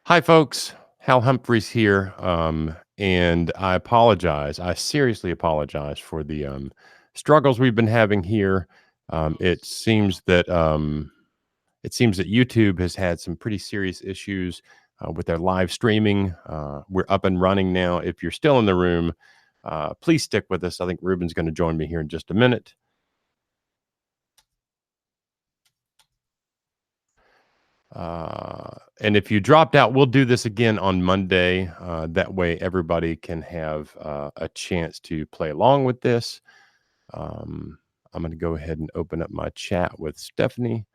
Hi, folks. Hal Humphreys here. And I apologize. I seriously apologize for the struggles we've been having here. It seems that YouTube has had some pretty serious issues with their live streaming. We're up and running now. If you're still in the room, please stick with us. I think Ruben's going to join me here in just a minute. And if you dropped out, we'll do this again on Monday. That way, everybody can have a chance to play along with this. I'm going to go ahead and open up my chat with Stephanie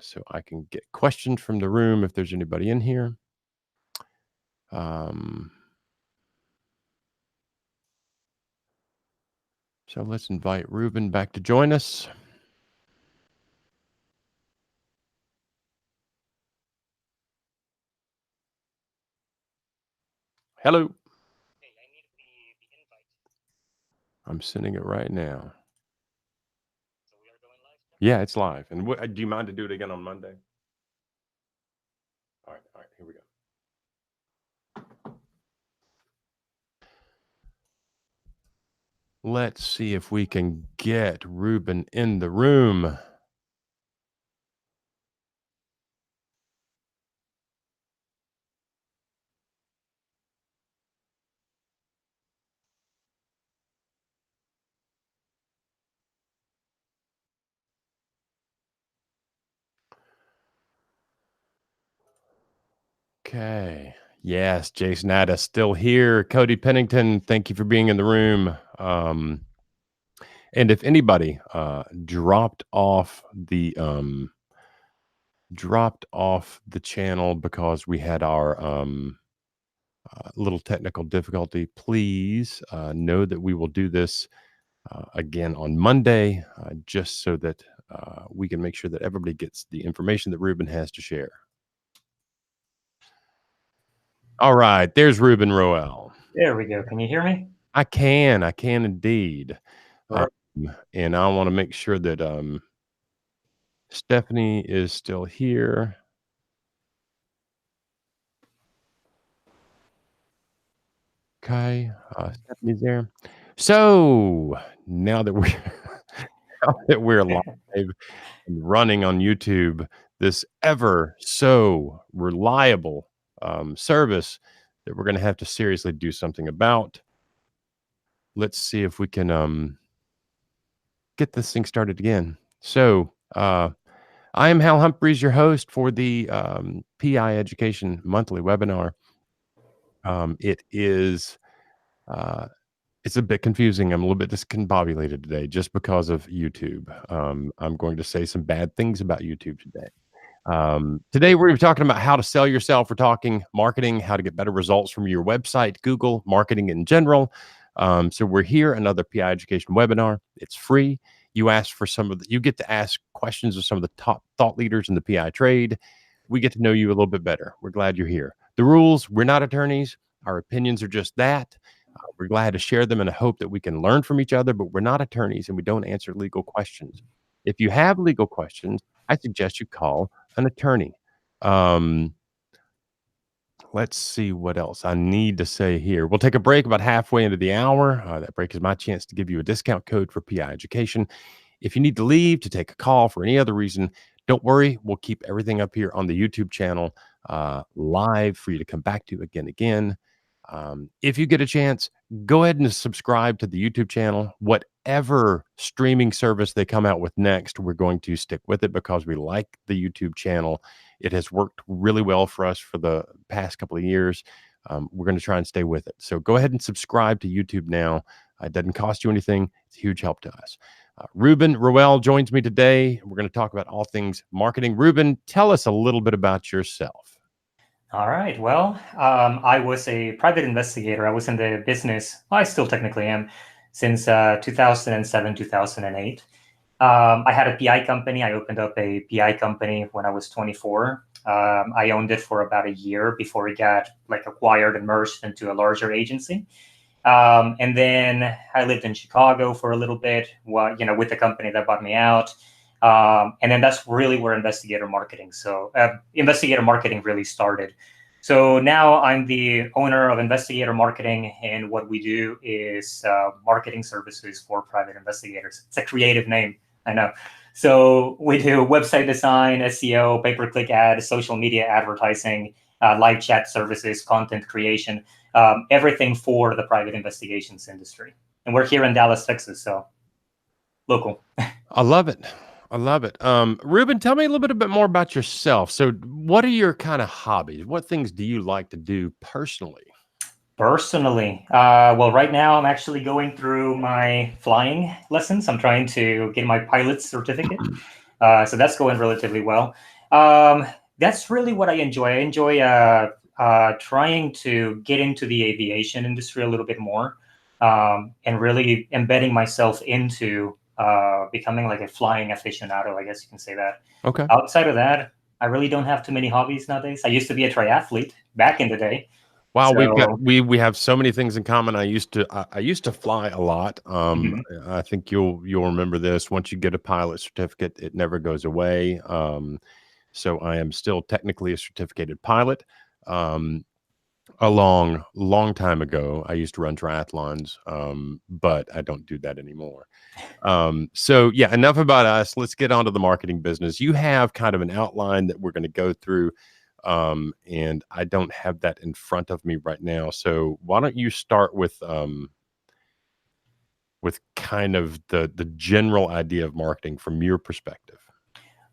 so I can get questions from the room if there's anybody in here. So let's invite Ruben back to join us. Hello. I'm sending it right now. Yeah, it's live. And do you mind to do it again on Monday? All right, here we go. Let's see if we can get Ruben in the room. Okay. Yes, Jason Addis still here. Cody Pennington, thank you for being in the room. And if anybody dropped off the channel because we had our little technical difficulty, please know that we will do this again on Monday, just so that we can make sure that everybody gets the information that Ruben has to share. All right, there's Ruben Roel. There we go. Can you hear me? I can indeed. Right. And I want to make sure that Stephanie is still here. Okay, Stephanie's there. So now that we're live and running on YouTube, this ever so reliable service that we're going to have to seriously do something about. Let's see if we can get this thing started again. So I am Hal Humphreys, your host for the PI Education Monthly Webinar. It is it's a bit confusing. I'm a little bit discombobulated today just because of YouTube. I'm going to say some bad things about YouTube today. Today we're talking about how to sell yourself. We're talking marketing, how to get better results from your website, Google, marketing in general. So we're here, another PI Education webinar. It's free. You ask for you get to ask questions of some of the top thought leaders in the PI trade. We get to know you a little bit better. We're glad you're here. The rules: we're not attorneys. Our opinions are just that. We're glad to share them in a hope that we can learn from each other, but we're not attorneys and we don't answer legal questions. If you have legal questions, I suggest you call an attorney. Let's see what else I need to say here. We'll take a break about halfway into the hour. That break is my chance to give you a discount code for PI Education. If you need to leave to take a call for any other reason, don't worry. We'll keep everything up here on the YouTube channel live for you to come back to again. If you get a chance, go ahead and subscribe to the YouTube channel. Whatever streaming service they come out with next, we're going to stick with it because we like the YouTube channel. It has worked really well for us for the past couple of years. We're going to try and stay with it. So go ahead and subscribe to YouTube now. It doesn't cost you anything. It's a huge help to us. Ruben Roel joins me today. We're going to talk about all things marketing. Ruben, tell us a little bit about yourself. All right. Well, I was a private investigator. I was in the business. Well, I still technically am since 2007, 2008. I had a PI company. I opened up a PI company when I was 24. I owned it for about a year before it got acquired and merged into a larger agency. And then I lived in Chicago for a little bit, with the company that bought me out. And then that's really where investigator marketing really started. So now I'm the owner of Investigator Marketing, and what we do is marketing services for private investigators. It's a creative name, I know. So we do website design, SEO, pay-per-click ads, social media advertising, live chat services, content creation, everything for the private investigations industry. And we're here in Dallas, Texas, so local. I love it. I love it. Ruben, tell me a little bit more about yourself. So, what are your kind of hobbies? What things do you like to do personally? Personally, well, right now I'm actually going through my flying lessons. I'm trying to get my pilot's certificate. So that's going relatively well. Um, that's really what I enjoy. I enjoy trying to get into the aviation industry a little bit more, and really embedding myself into becoming like a flying aficionado, I guess you can say that. Okay. Outside of that, I really don't have too many hobbies nowadays. I used to be a triathlete back in the day. Wow, So, we have so many things in common. I used to fly a lot. mhm. I think you'll remember this. Once you get a pilot certificate, it never goes away. So I am still technically a certificated pilot. Um, a long time ago, I used to run triathlons, but I don't do that anymore. So yeah, enough about us. Let's get on to the marketing business. You have kind of an outline that we're going to go through. And I don't have that in front of me right now. So why don't you start with kind of the general idea of marketing from your perspective?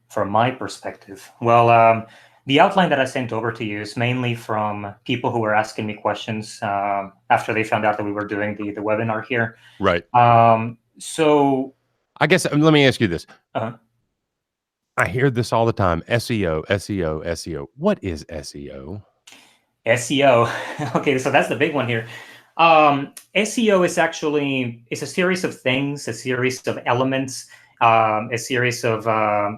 From my perspective, well, the outline that I sent over to you is mainly from people who were asking me questions after they found out that we were doing the webinar here. Right. So, I guess let me ask you this. uh, I hear this all the time. SEO, SEO, SEO. What is SEO? SEO. Okay, so that's the big one here. SEO is actually it's a series of things, a series of elements, a series of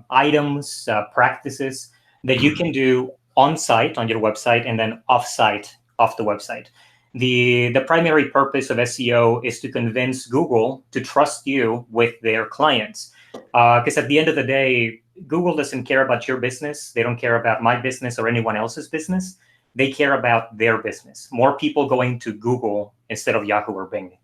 items, practices that you can do on site on your website and then off site off the website. The primary purpose of SEO is to convince Google to trust you with their clients. Because at the end of the day, Google doesn't care about your business. They don't care about my business or anyone else's business. They care about their business. More people going to Google instead of Yahoo or Bing.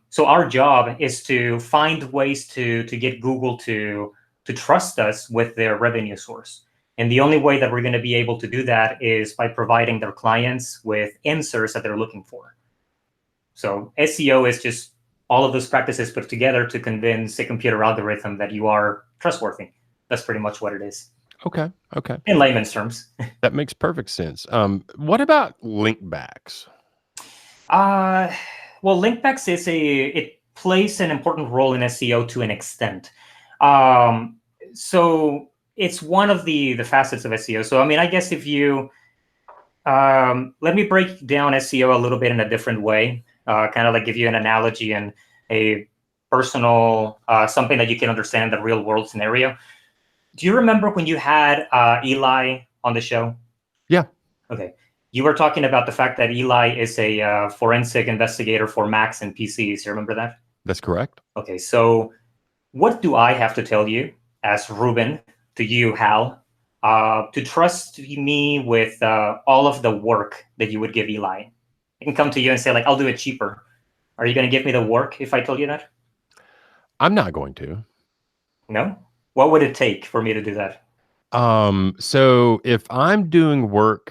So our job is to find ways to get Google to trust us with their revenue source. And the only way that we're going to be able to do that is by providing their clients with answers that they're looking for. So SEO is just all of those practices put together to convince a computer algorithm that you are trustworthy. That's pretty much what it is Okay. Okay. in layman's terms. That makes perfect sense. What about link backs? Uh, well, linkbacks it plays an important role in SEO to an extent. Um, so it's one of the facets of SEO. So I mean, I guess if you let me break down SEO a little bit in a different way, kind of like give you an analogy and a personal something that you can understand the real world scenario. Do you remember when you had Eli on the show? Yeah, Okay. You were talking about the fact that Eli is a forensic investigator for Macs and PCs. You remember that? that's correct. Okay. So, what do I have to tell you as Ruben to you, Hal, to trust me with all of the work that you would give Eli? I can come to you and say, like, I'll do it cheaper. Are you going to give me the work if I told you that? I'm not going to. No? What would it take for me to do that? So if I'm doing work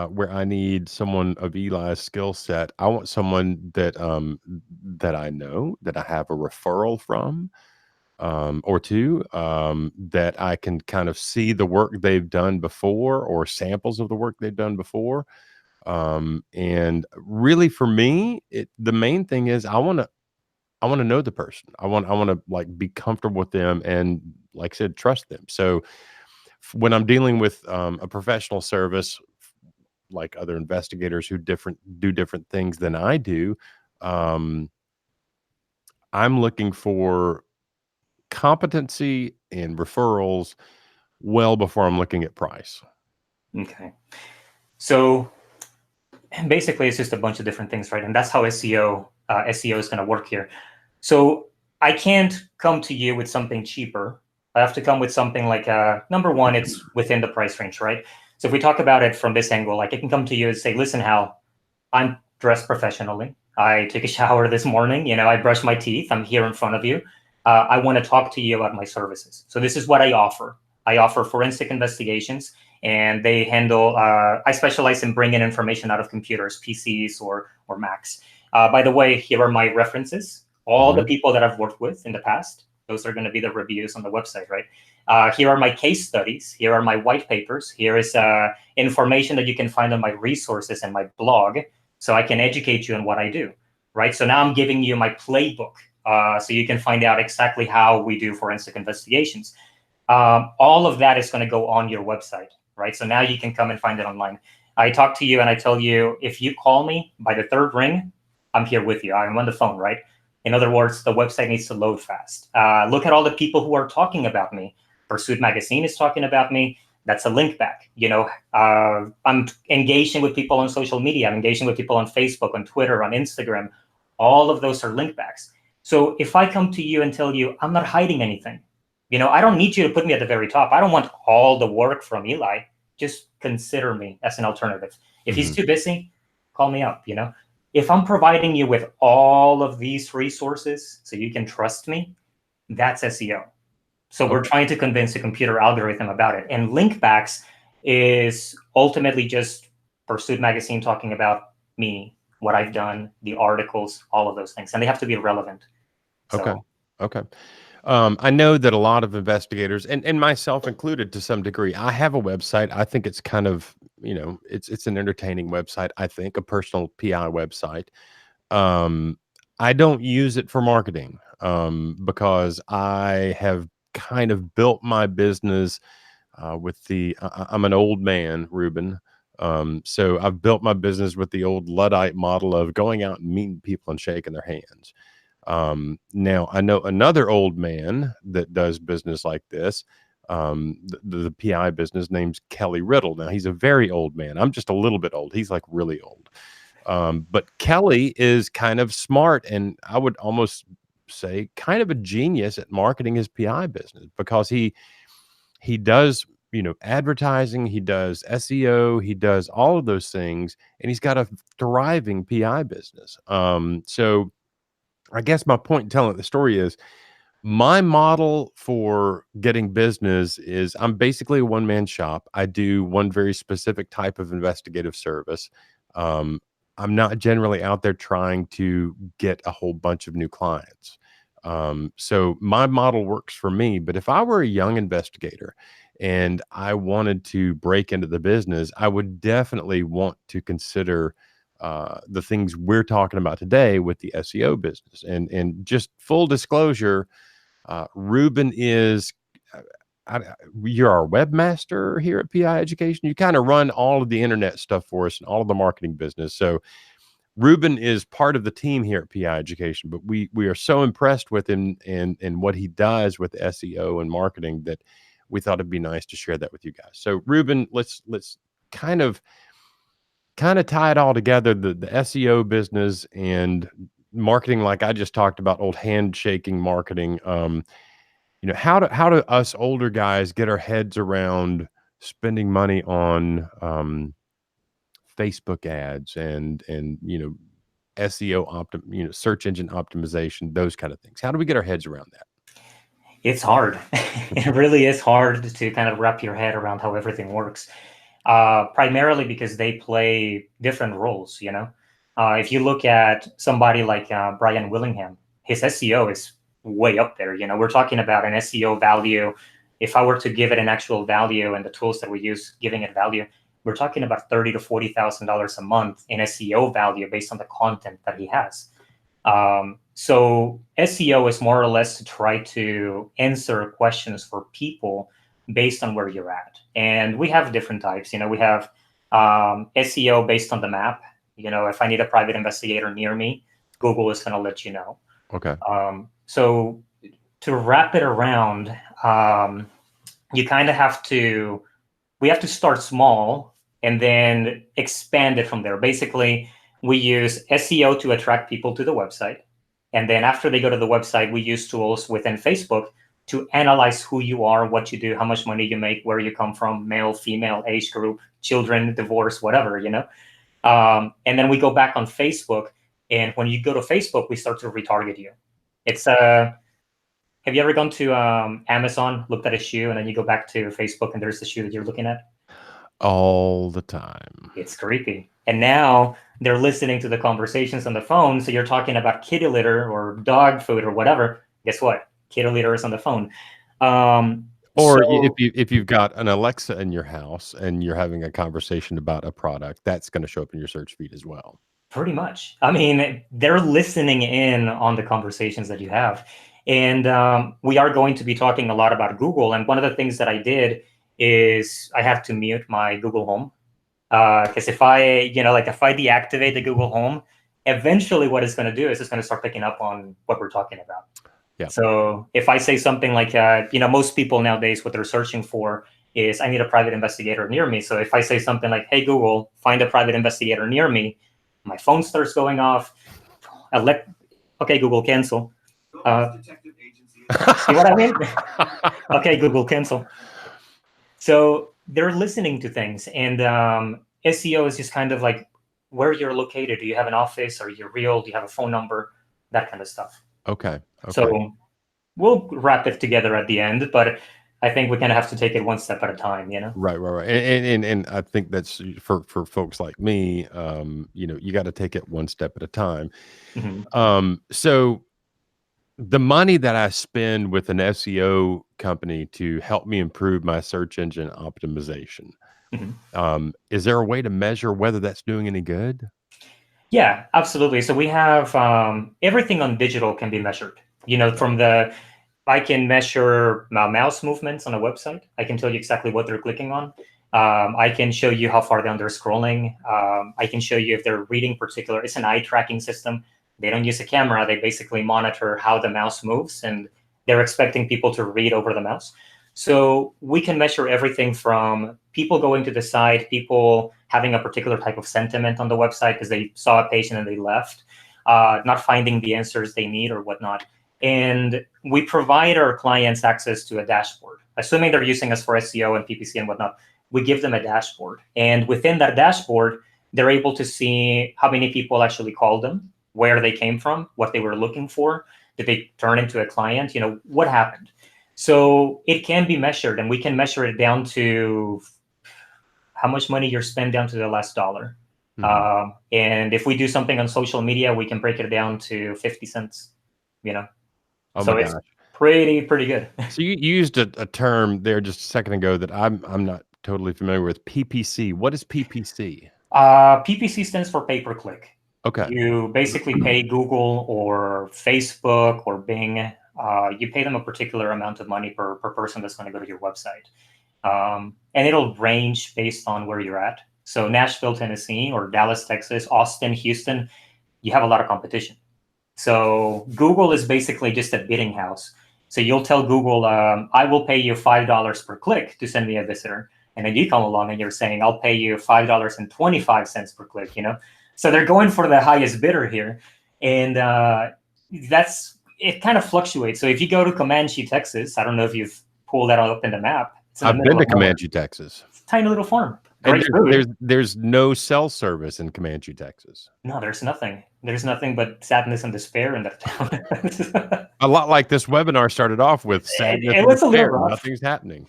where I need someone of Eli's skill set, I want someone that I know, that I have a referral from, or two, that I can kind of see the work they've done before or samples of the work they've done before. And really for me, the main thing is I want to know the person. I want to like be comfortable with them and like I said, trust them. So when I'm dealing with a professional service, like other investigators who do different things than I do, um, I'm looking for competency and referrals well before I'm looking at price. Okay. So, basically, it's just a bunch of different things, right? And that's how SEO is going to work here. So I can't come to you with something cheaper. I have to come with something like number one, it's within the price range, right? So if we talk about it from this angle, like I can come to you and say, listen, Hal, I'm dressed professionally. I took a shower this morning. I brushed my teeth. I'm here in front of you. I want to talk to you about my services. So this is what I offer. I offer forensic investigations, and they handle. I specialize in bringing information out of computers, PCs or Macs. By the way, here are my references. All the Mhm. people that I've worked with in the past. Those are going to be the reviews on the website, right? Here are my case studies. Here are my white papers. Here is information that you can find on my resources and my blog, so I can educate you on what I do, right? So now I'm giving you my playbook, so you can find out exactly how we do forensic investigations. All of that is going to go on your website, right? So now you can come and find it online. I talk to you and I tell you, if you call me by the third ring, I'm here with you. I'm on the phone, right? In other words, the website needs to load fast. Look at all the people who are talking about me. Pursuit Magazine is talking about me. That's a link back. I'm engaging with people on social media. I'm engaging with people on Facebook, on Twitter, on Instagram. All of those are link backs. So if I come to you and tell you I'm not hiding anything, I don't need you to put me at the very top. I don't want all the work from Eli. Just consider me as an alternative. If he's Mhm. too busy, call me up. If I'm providing you with all of these resources so you can trust me, that's SEO. So we're Okay. trying to convince a computer algorithm about it. And linkbacks is ultimately just Pursuit Magazine talking about me, what I've done, the articles, all of those things. And they have to be relevant. Okay. So Okay. I know that a lot of investigators, and myself included to some degree, I have a website. I think it's kind of, it's an entertaining website. I think a personal PI website. Um, I don't use it for marketing, because I have kind of built my business with I'm an old man, Ruben. So I've built my business with the old Luddite model of going out and meeting people and shaking their hands. Now I know another old man that does business like this, the PI business, name's Kelly Riddle. Now he's a very old man. I'm just a little bit old. He's like really old. But Kelly is kind of smart, and I would almost say kind of a genius at marketing his PI business, because he does, advertising, he does SEO, he does all of those things, and he's got a thriving PI business. So I guess my point in telling the story is, my model for getting business is I'm basically a one man shop. I do one very specific type of investigative service. Um, I'm not generally out there trying to get a whole bunch of new clients. So my model works for me. But if I were a young investigator and I wanted to break into the business, I would definitely want to consider the things we're talking about today with the SEO business. And just full disclosure, Ruben is, uh, you're our webmaster here at PI Education. You kind of run all of the internet stuff for us and all of the marketing business. So Ruben is part of the team here at PI Education, but we are so impressed with him and what he does with SEO and marketing that we thought it'd be nice to share that with you guys. So Ruben, let's kind of tie it all together, the SEO business and marketing, like I just talked about, old handshaking marketing. How do us older guys get our heads around spending money on Facebook ads and SEO search engine optimization, those kind of things? How do we get our heads around that? it's hard. It really is hard to kind of wrap your head around how everything works. Primarily because they play different roles. If you look at somebody like Brian Willingham, his SEO is way up there. We're talking about an SEO value. If I were to give it an actual value and the tools that we use giving it value, we're talking about $30,000 to $40,000 a month in SEO value based on the content that he has. So SEO is more or less to try to answer questions for people based on where you're at. And we have different types. We have SEO based on the map. If I need a private investigator near me, Google is going to let you know. Okay. So to wrap it around, you kind of we have to start small and then expand it from there. Basically, we use SEO to attract people to the website. And then after they go to the website, we use tools within Facebook to analyze who you are, what you do, how much money you make, where you come from, male, female, age group, children, divorce, whatever, and then we go back on Facebook, and when you go to Facebook, we start to retarget you. It's have you ever gone to Amazon, looked at a shoe, and then you go back to Facebook and there's the shoe that you're looking at? All the time. It's creepy. And now they're listening to the conversations on the phone. So you're talking about kitty litter or dog food or whatever. Guess what? Kitty litter is on the phone. Or if you've got an Alexa in your house and you're having a conversation about a product, that's going to show up in your search feed as well. Pretty much. I mean, they're listening in on the conversations that you have. And we are going to be talking a lot about Google. And one of the things that I did is I have to mute my Google Home. Because if I deactivate the Google Home, eventually what it's going to do is it's going to start picking up on what we're talking about. Yeah. So if I say something like, most people nowadays, what they're searching for is I need a private investigator near me. So if I say something like, hey, Google, find a private investigator near me, my phone starts going off. Okay, Google, cancel. See what I mean? Okay, Google, cancel. So they're listening to things, and SEO is just kind of like where you're located. Do you have an office? Are you real? Do you have a phone number? That kind of stuff. Okay. So we'll wrap it together at the end, but I think we kind of have to take it one step at a time, Right. And I think that's for folks like me, you got to take it one step at a time. Mm-hmm. So the money that I spend with an SEO company to help me improve my search engine optimization, is there a way to measure whether that's doing any good? Yeah, absolutely. So we have everything on digital can be measured. I can measure mouse movements on a website. I can tell you exactly what they're clicking on. I can show you how far down they're scrolling. I can show you if they're reading particular. It's an eye tracking system. They don't use a camera. They basically monitor how the mouse moves, and they're expecting people to read over the mouse. So we can measure everything from people going to the site, people having a particular type of sentiment on the website because they saw a page and then they left, not finding the answers they need or whatnot. And we provide our clients access to a dashboard. Assuming they're using us for SEO and PPC and whatnot, we give them a dashboard. And within that dashboard, they're able to see how many people actually called them, where they came from, what they were looking for. Did they turn into a client? What happened? So it can be measured, and we can measure it down to how much money you're spent down to the last dollar. And if we do something on social media, we can break it down to 50 cents, Oh so my it's gosh. pretty good. So you used a term there just a second ago that I'm not totally familiar with. PPC. What is PPC? PPC stands for pay-per-click. Okay. You basically pay Google or Facebook or Bing. You pay them a particular amount of money per person that's going to go to your website. And it'll range based on where you're at. So Nashville, Tennessee, or Dallas, Texas, Austin, Houston, you have a lot of competition. So Google is basically just a bidding house. So you'll tell Google, I will pay you $5 per click to send me a visitor. And then you come along and you're saying, I'll pay you $5.25 per click, So they're going for the highest bidder here. And it kind of fluctuates. So if you go to Comanche, Texas, I don't know if you've pulled that up in the map. I've been to Comanche, Texas. It's a tiny little farm. Great food. There's no cell service in Comanche, Texas. No, there's nothing. There's nothing but sadness and despair in that town. A lot like this webinar started off with sadness and despair. Nothing's happening.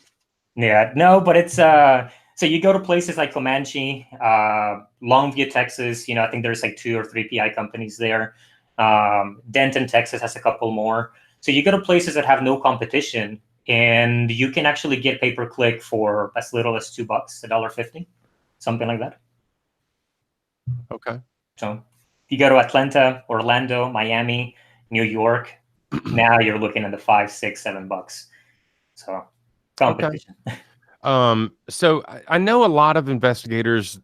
Yeah, no, but it's so you go to places like Comanche, Longview, Texas. I think there's like 2 or 3 PI companies there. Denton, Texas has a couple more. So you go to places that have no competition, and you can actually get pay-per-click for as little as $2, $1.50, something like that. Okay. So if you go to Atlanta, Orlando, Miami, New York, now you're looking at the $5, $6, $7. So competition. Okay. So I know a lot of investigators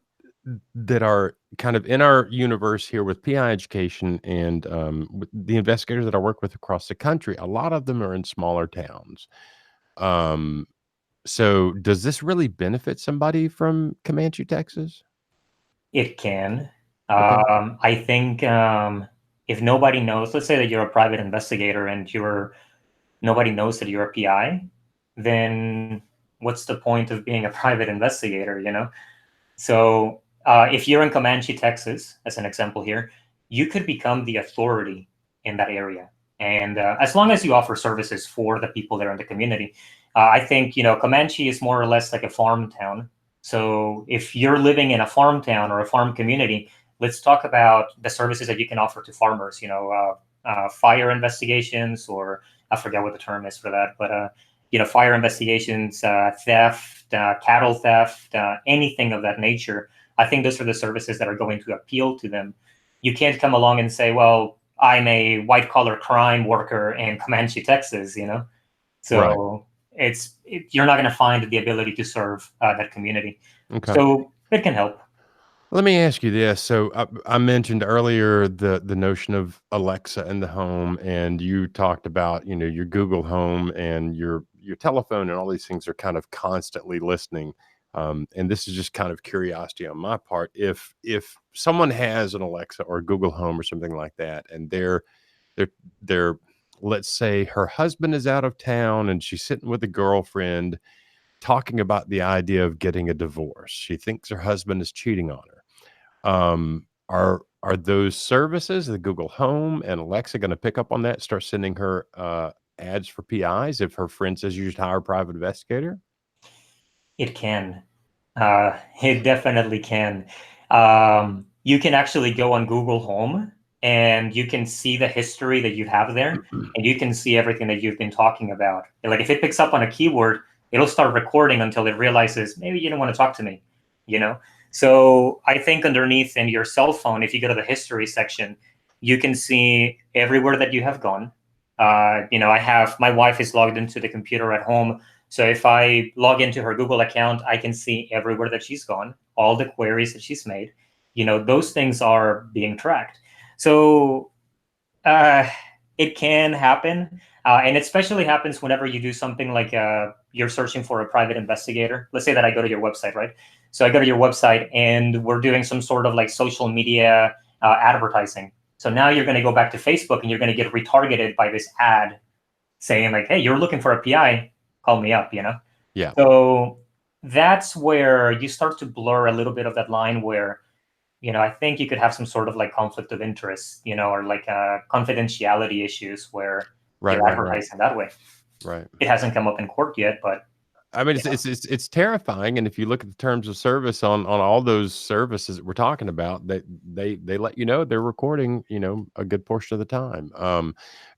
that are kind of in our universe here with PI education and the investigators that I work with across the country. A lot of them are in smaller towns. So does this really benefit somebody from Comanche, Texas? It can. Okay. I think if nobody knows, let's say that you're a private investigator and you're nobody knows that you're a PI, then what's the point of being a private investigator, you know? So if you're in Comanche, Texas, as an example here, you could become the authority in that area. And as long as you offer services for the people that are in the community, I think, you know, Comanche is more or less like a farm town. So if you're living in a farm town or a farm community, let's talk about the services that you can offer to farmers, you know, fire investigations, or I forget what the term is for that, but you know, fire investigations, theft, cattle theft, anything of that nature. I think those are the services that are going to appeal to them. You can't come along and say, well, I'm a white collar crime worker in Comanche, Texas, you know? Right. So you're not going to find the ability to serve that community. Okay. So it can help. Let me ask you this. So I mentioned earlier the notion of Alexa in the home, and you talked about, you know, your Google Home and your telephone, and all these things are kind of constantly listening. And this is just kind of curiosity on my part. If someone has an Alexa or Google Home or something like that, and they're let's say her husband is out of town and she's sitting with a girlfriend talking about the idea of getting a divorce. She thinks her husband is cheating on her. Are those services, the Google Home and Alexa, going to pick up on that, start sending her ads for PIs if her friend says you should hire a private investigator? It can. It definitely can. You can actually go on Google Home and you can see the history that you have there, and you can see everything that you've been talking about. Like if it picks up on a keyword, it'll start recording until it realizes maybe you don't want to talk to me, you know? So I think underneath in your cell phone, if you go to the history section, you can see everywhere that you have gone. You know, my wife is logged into the computer at home, so if I log into her Google account, I can see everywhere that she's gone, all the queries that she's made. You know, those things are being tracked. So uh, it can happen. And it especially happens whenever you do something like you're searching for a private investigator. Let's say that I go to your website, right? So I go to your website and we're doing some sort of like social media advertising. So now you're going to go back to Facebook and you're going to get retargeted by this ad saying like, hey, you're looking for a PI, call me up, you know? Yeah. So that's where you start to blur a little bit of that line where, you know, I think you could have some sort of like conflict of interest, you know, or like confidentiality issues where Right, you're right, right, advertising that way. right. It hasn't come up in court yet, but I mean, you know, it's terrifying, and if you look at the terms of service on all those services that we're talking about, they let you know they're recording, you know, a good portion of the time.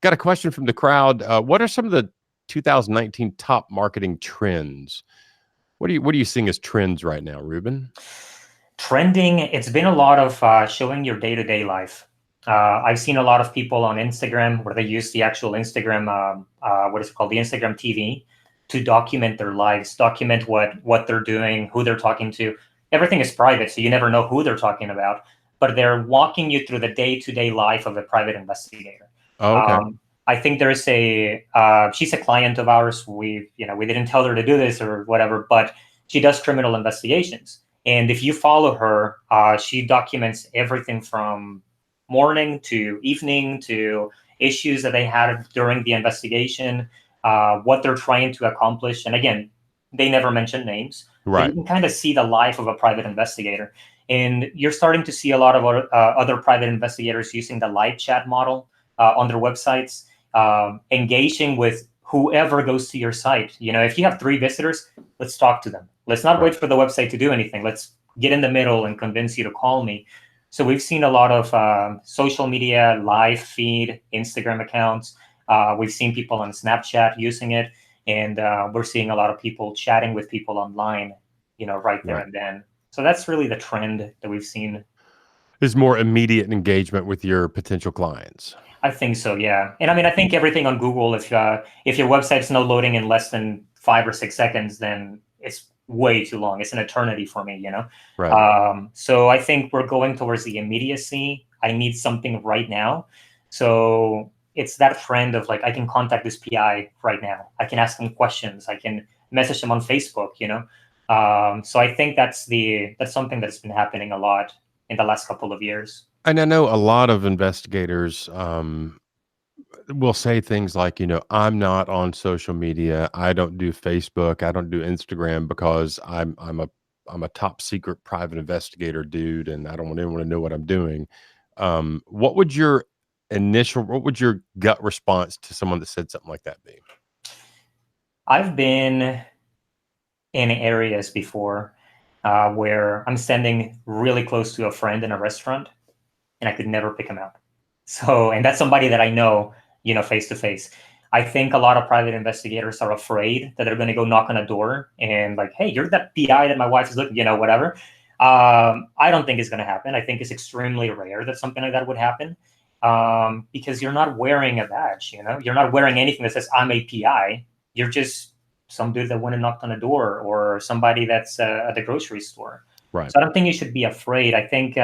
Got a question from the crowd. What are some of the 2019 top marketing trends? What are you seeing as trends right now, Ruben? trending, it's been a lot of showing your day-to-day life. I've seen a lot of people on Instagram where they use the actual Instagram, what is it called, the Instagram TV, to document their lives, document what they're doing, who they're talking to. Everything is private, so you never know who they're talking about, but they're walking you through the day-to-day life of a private investigator. Oh, okay. I think there's she's a client of ours. We didn't tell her to do this or whatever, but she does criminal investigations. And if you follow her, she documents everything from morning to evening to issues that they had during the investigation, what they're trying to accomplish. And again, they never mention names, but you Right. can kind of see the life of a private investigator. And you're starting to see a lot of other private investigators using the live chat model on their websites, engaging with whoever goes to your site. You know, if you have 3 visitors, let's talk to them. Let's not Right. wait for the website to do anything. Let's get in the middle and convince you to call me. So we've seen a lot of social media, live feed, Instagram accounts. We've seen people on Snapchat using it, and we're seeing a lot of people chatting with people online, you know, right there Right. and then. So that's really the trend that we've seen. There's more immediate engagement with your potential clients. I think so, yeah. And I mean, I think everything on Google, if your website's no loading in less than 5 or 6 seconds, then it's way too long. It's an eternity for me, you know. Right. So I think we're going towards the immediacy. I need something right now. So it's that trend of like I can contact this PI right now. I can ask him questions. I can message him on Facebook, you know. So I think that's something that's been happening a lot in the last couple of years. And I know a lot of investigators, will say things like, "I'm not on social media. I don't do Facebook. I don't do Instagram because I'm a top secret private investigator dude, and I don't want anyone to know what I'm doing." What would your gut response to someone that said something like that be? I've been in areas before where I'm standing really close to a friend in a restaurant and I could never pick him out. So, and that's somebody that I know, face to face. I think a lot of private investigators are afraid that they're going to go knock on a door and like, hey, you're that PI that my wife is looking, whatever. I don't think it's going to happen. I think it's extremely rare that something like that would happen because you're not wearing a badge, you're not wearing anything that says I'm a PI. You're just some dude that went and knocked on a door or somebody that's at the grocery store. Right. So I don't think you should be afraid. I think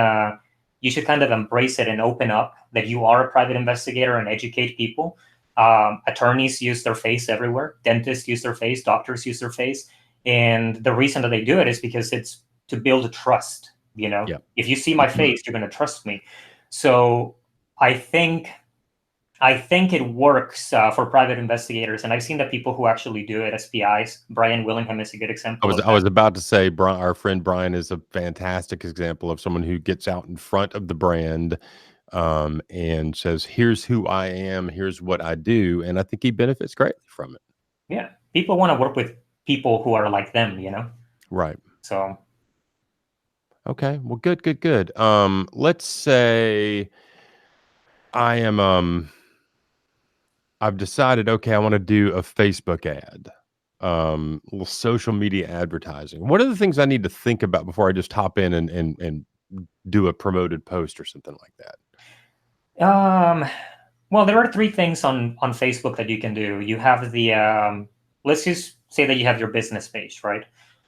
you should kind of embrace it and open up that you are a private investigator and educate people. Attorneys use their face everywhere. Dentists use their face. Doctors use their face. And the reason that they do it is because it's to build trust. Yeah. If you see my face, you're going to trust me. So I think it works for private investigators, and I've seen the people who actually do it as PIs. Brian Willingham is a good example of that. I was about to say, our friend Brian is a fantastic example of someone who gets out in front of the brand, and says, "Here's who I am. Here's what I do," and I think he benefits greatly from it. Yeah, people want to work with people who are like them, Right. So Okay. Well, good, good, good. Let's say I am, I've decided, okay, I want to do a Facebook ad, little social media advertising. What are the things I need to think about before I just hop in and do a promoted post or something like that? Well, there are three things on Facebook that you can do. You have the let's just say that you have your business page, right?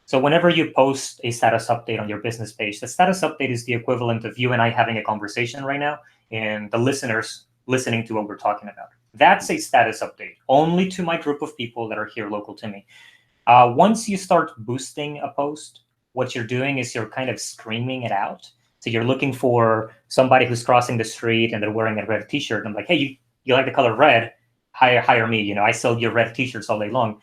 So whenever you post a status update on your business page, the status update is the equivalent of you and I having a conversation right now and the listeners listening to what we're talking about. That's a status update only to my group of people that are here local to me. Once you start boosting a post, what you're doing is you're kind of screaming it out. So you're looking for somebody who's crossing the street and they're wearing a red T-shirt. I'm like, hey, you like the color red? Hire me. I sell your red T-shirts all day long.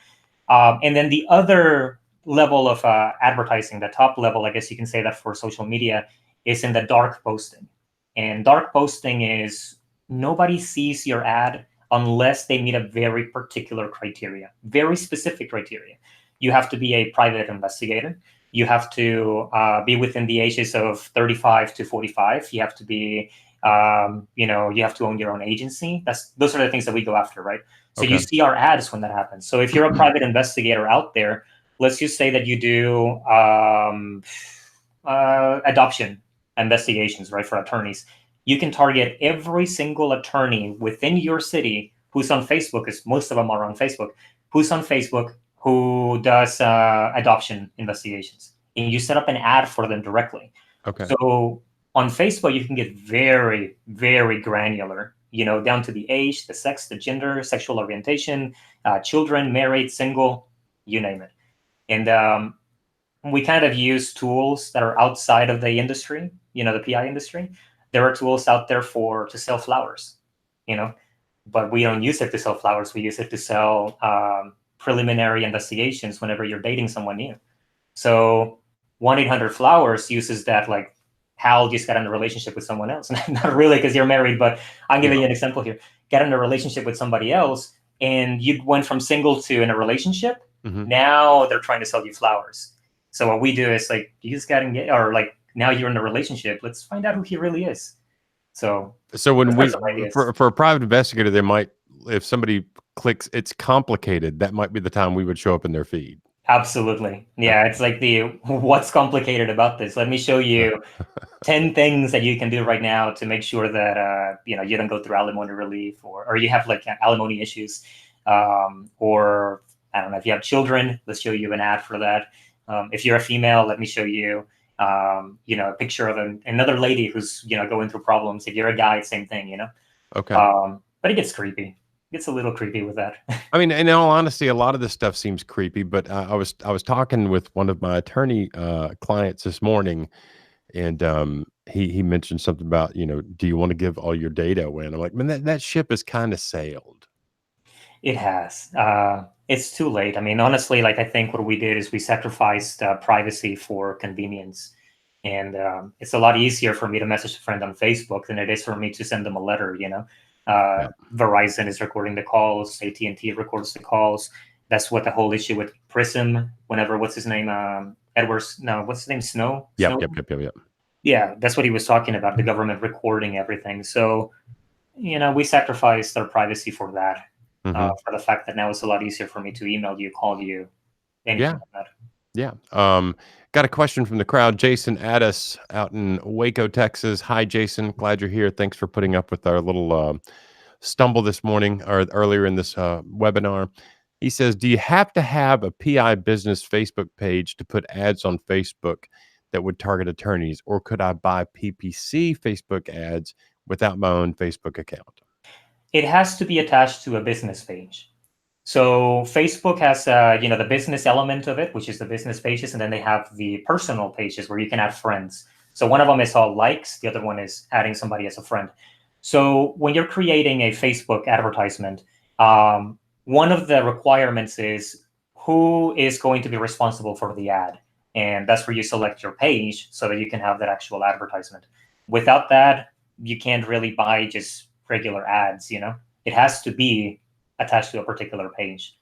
And then the other level of advertising, the top level, I guess you can say that for social media, is in the dark posting. And dark posting is nobody sees your ad unless they meet a very particular criteria, very specific criteria. You have to be a private investigator. You have to be within the ages of 35 to 45. You have to be, you have to own your own agency. Those are the things that we go after, right? So you see our ads when that happens. So if you're a private investigator out there, let's just say that you do adoption investigations, right, for attorneys. You can target every single attorney within your city who's on Facebook, because most of them are on Facebook, who's on Facebook, who does adoption investigations. And you set up an ad for them directly. Okay. So on Facebook, you can get very, very granular, down to the age, the sex, the gender, sexual orientation, children, married, single, you name it. And we kind of use tools that are outside of the industry, the PI industry. There are tools out there to sell flowers, but we don't use it to sell flowers. We use it to sell preliminary investigations whenever you're dating someone new. So 1-800-Flowers uses that, like, Hal just got in a relationship with someone else. Not really, because you're married, but I'm giving you an example here. Get in a relationship with somebody else, and you went from single to in a relationship. Mm-hmm. Now they're trying to sell you flowers. So what we do is, like, you just got engaged, or like, now you're in a relationship. Let's find out who he really is. So when for a private investigator, they might, if somebody clicks it's complicated, that might be the time we would show up in their feed. Absolutely. Yeah, it's like what's complicated about this? Let me show you 10 things that you can do right now to make sure that you don't go through alimony relief, or you have like alimony issues, or I don't know, if you have children, let's show you an ad for that. If you're a female, let me show you a picture of another lady who's going through problems. If you're a guy, same thing. Okay. But it gets creepy. Gets a little creepy with that. I mean, in all honesty, a lot of this stuff seems creepy, but I was talking with one of my attorney clients this morning, and he mentioned something about, do you want to give all your data away? And I'm like, man, that ship has kind of sailed. It has. It's too late. I mean, honestly, like I think what we did is we sacrificed privacy for convenience. And it's a lot easier for me to message a friend on Facebook than it is for me to send them a letter. Yeah. Verizon is recording the calls, AT&T records the calls. That's what the whole issue with Prism. Whenever what's his name, Edwards? No, what's his name? Snow. Yep. Yep. Yeah, that's what he was talking about. The government recording everything. So we sacrificed our privacy for that. Mm-hmm. For the fact that now it's a lot easier for me to email you, call you, anything Yeah. like that. Yeah. Got a question from the crowd. Jason Addis out in Waco, Texas. Hi, Jason. Glad you're here. Thanks for putting up with our little stumble this morning or earlier in this webinar. He says, do you have to have a PI business Facebook page to put ads on Facebook that would target attorneys, or could I buy PPC Facebook ads without my own Facebook account? It has to be attached to a business page. So Facebook has, the business element of it, which is the business pages, and then they have the personal pages where you can add friends. So one of them is all likes, the other one is adding somebody as a friend. So when you're creating a Facebook advertisement, one of the requirements is who is going to be responsible for the ad. And that's where you select your page so that you can have that actual advertisement. Without that, you can't really buy just regular ads, It has to be attached to a particular page.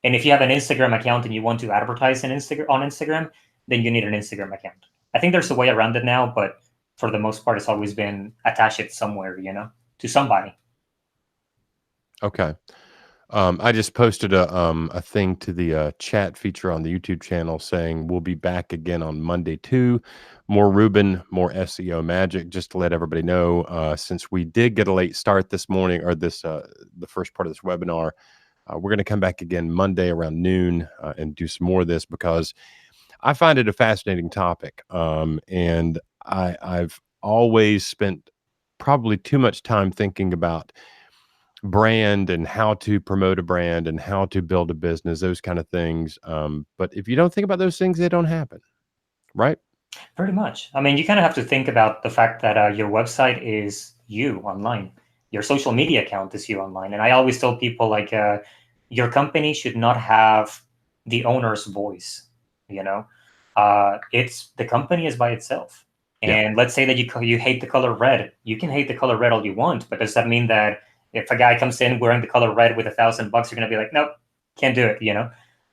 And if you have an Instagram account and you want to advertise on Instagram, then you need an Instagram account. I think there's a way around it now, but for the most part, it's always been attached somewhere, to somebody. Okay. I just posted a thing to the chat feature on the YouTube channel saying we'll be back again on Monday too. More Ruben, more SEO magic. Just to let everybody know, since we did get a late start this morning, or the first part of this webinar, we're going to come back again Monday around noon and do some more of this, because I find it a fascinating topic, and I've always spent probably too much time thinking about brand and how to promote a brand and how to build a business, those kind of things. But if you don't think about those things, they don't happen, right? Pretty much. I mean, you kind of have to think about the fact that your website is you online. Your social media account is you online. And I always tell people, like, your company should not have the owner's voice. It's the company is by itself. Yeah. And let's say that you hate the color red. You can hate the color red all you want, but does that mean that if a guy comes in wearing the color red with $1,000, you're going to be like, nope, can't do it, Yeah.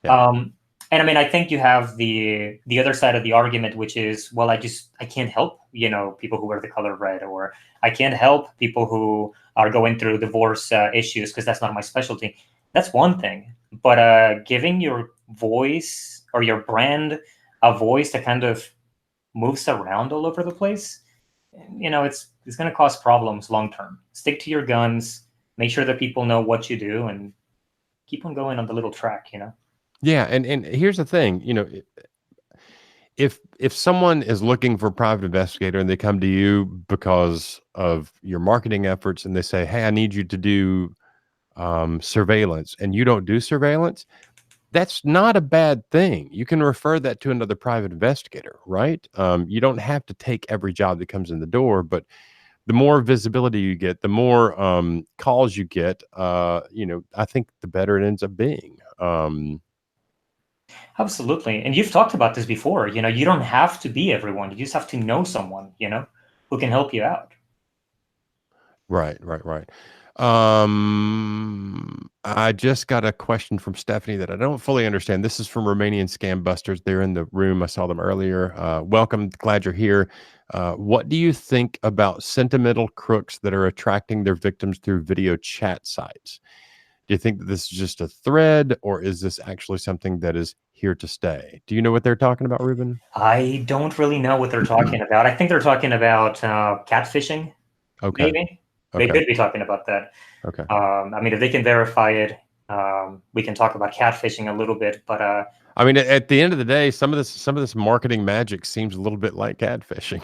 And I mean, I think you have the other side of the argument, which is, well, I can't help, people who wear the color red, or I can't help people who are going through divorce issues because that's not my specialty. That's one thing. But giving your voice or your brand a voice that kind of moves around all over the place, it's going to cause problems long term. Stick to your guns, make sure that people know what you do, and keep on going on the little track, Yeah. And here's the thing, if someone is looking for a private investigator and they come to you because of your marketing efforts and they say, hey, I need you to do surveillance, and you don't do surveillance, that's not a bad thing. You can refer that to another private investigator, right? You don't have to take every job that comes in the door, but the more visibility you get, the more calls you get, I think the better it ends up being. Absolutely. And you've talked about this before. You don't have to be everyone. You just have to know someone, who can help you out. Right. I just got a question from Stephanie that I don't fully understand. This is from Romanian Scam Busters. They're in the room. I saw them earlier. Welcome. Glad you're here. What do you think about sentimental crooks that are attracting their victims through video chat sites? Do you think that this is just a thread, or is this actually something that is here to stay? Do you know what they're talking about, Ruben? I don't really know what they're talking about. I think they're talking about catfishing, Okay. maybe. They Okay. could be talking about that. Okay. I mean, if they can verify it, we can talk about catfishing a little bit. But I mean, at the end of the day, some of this marketing magic seems a little bit like catfishing.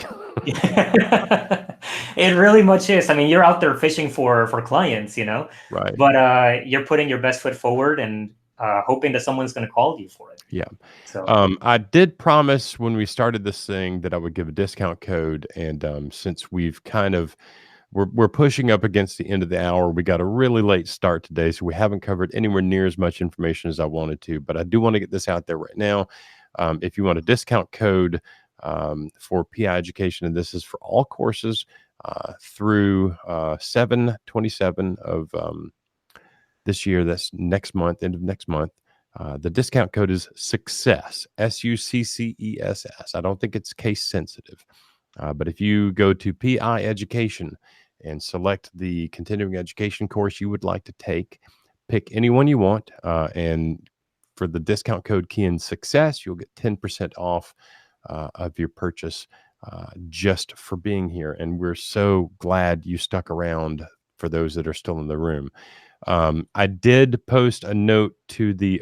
it really much is. I mean, you're out there fishing for clients, Right. but you're putting your best foot forward and hoping that someone's going to call you for it. Yeah. So I did promise when we started this thing that I would give a discount code, and since we've kind of we're pushing up against the end of the hour, we got a really late start today, so we haven't covered anywhere near as much information as I wanted to. But I do want to get this out there right now. If you want a discount code for PI education, and this is for all courses through 7/27 of this year. That's next month, end of next month. The discount code is success, SUCCESS. I don't think it's case sensitive. But if you go to PI Education and select the continuing education course you would like to take, pick any one you want. And for the discount code key in success, you'll get 10% off of your purchase just for being here. And we're so glad you stuck around for those that are still in the room. I did post a note to the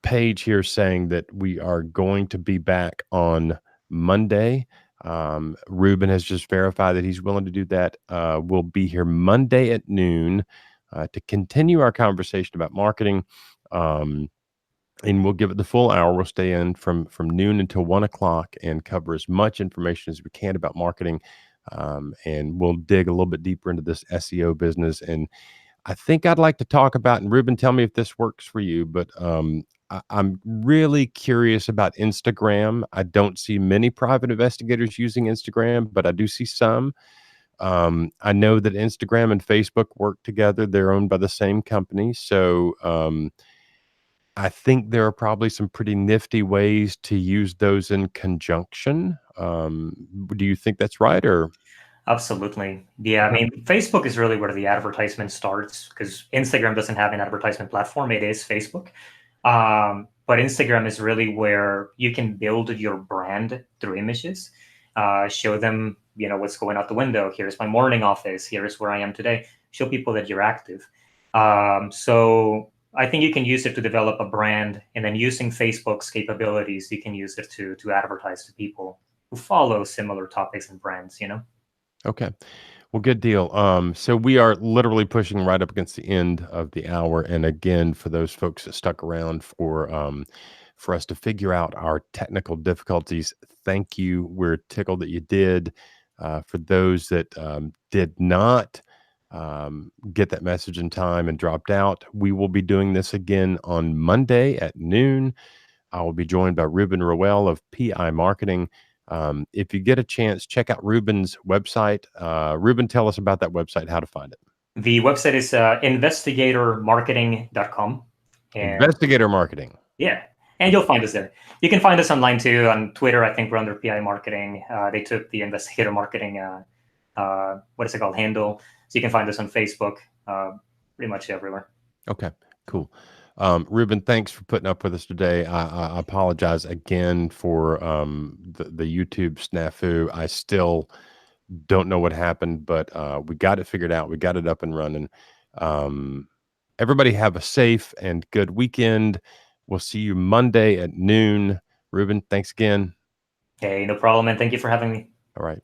page here saying that we are going to be back on Monday. Ruben has just verified that he's willing to do that. We'll be here Monday at noon to continue our conversation about marketing. And we'll give it the full hour. We'll stay in from noon until 1 o'clock and cover as much information as we can about marketing. And we'll dig a little bit deeper into this SEO business. And I think I'd like to talk about, and Ruben, tell me if this works for you, but I'm really curious about Instagram. I don't see many private investigators using Instagram, but I do see some. I know that Instagram and Facebook work together. They're owned by the same company. So I think there are probably some pretty nifty ways to use those in conjunction. Do you think that's right? Or absolutely. Yeah, I okay, mean, Facebook is really where the advertisement starts because Instagram doesn't have an advertisement platform. It is Facebook. But Instagram is really where you can build your brand through images, show them, what's going out the window. Here's my morning office. Here's where I am today. Show people that you're active. So I think you can use it to develop a brand, and then using Facebook's capabilities, you can use it to advertise to people who follow similar topics and brands. okay. Well, good deal. So we are literally pushing right up against the end of the hour, and again, for those folks that stuck around for us to figure out our technical difficulties, thank you. We're tickled that you did. For those that did not get that message in time and dropped out, we will be doing this again on Monday at noon. I will be joined by Ruben Roel of PI Marketing. If you get a chance, check out Ruben's website. Ruben, tell us about that website, how to find it. The website is investigatormarketing.com. And Investigator Marketing. yeah, and you'll find us there. You can find us online too on Twitter. I think we're under PI Marketing. They took the Investigator Marketing, what is it called, handle. So you can find us on Facebook, pretty much everywhere. Okay, cool. Ruben, thanks for putting up with us today. I apologize again for the YouTube snafu. I still don't know what happened, but we got it figured out. We got it up and running. Everybody have a safe and good weekend. We'll see you Monday at noon. Ruben, thanks again. Hey, no problem, and thank you for having me. All right.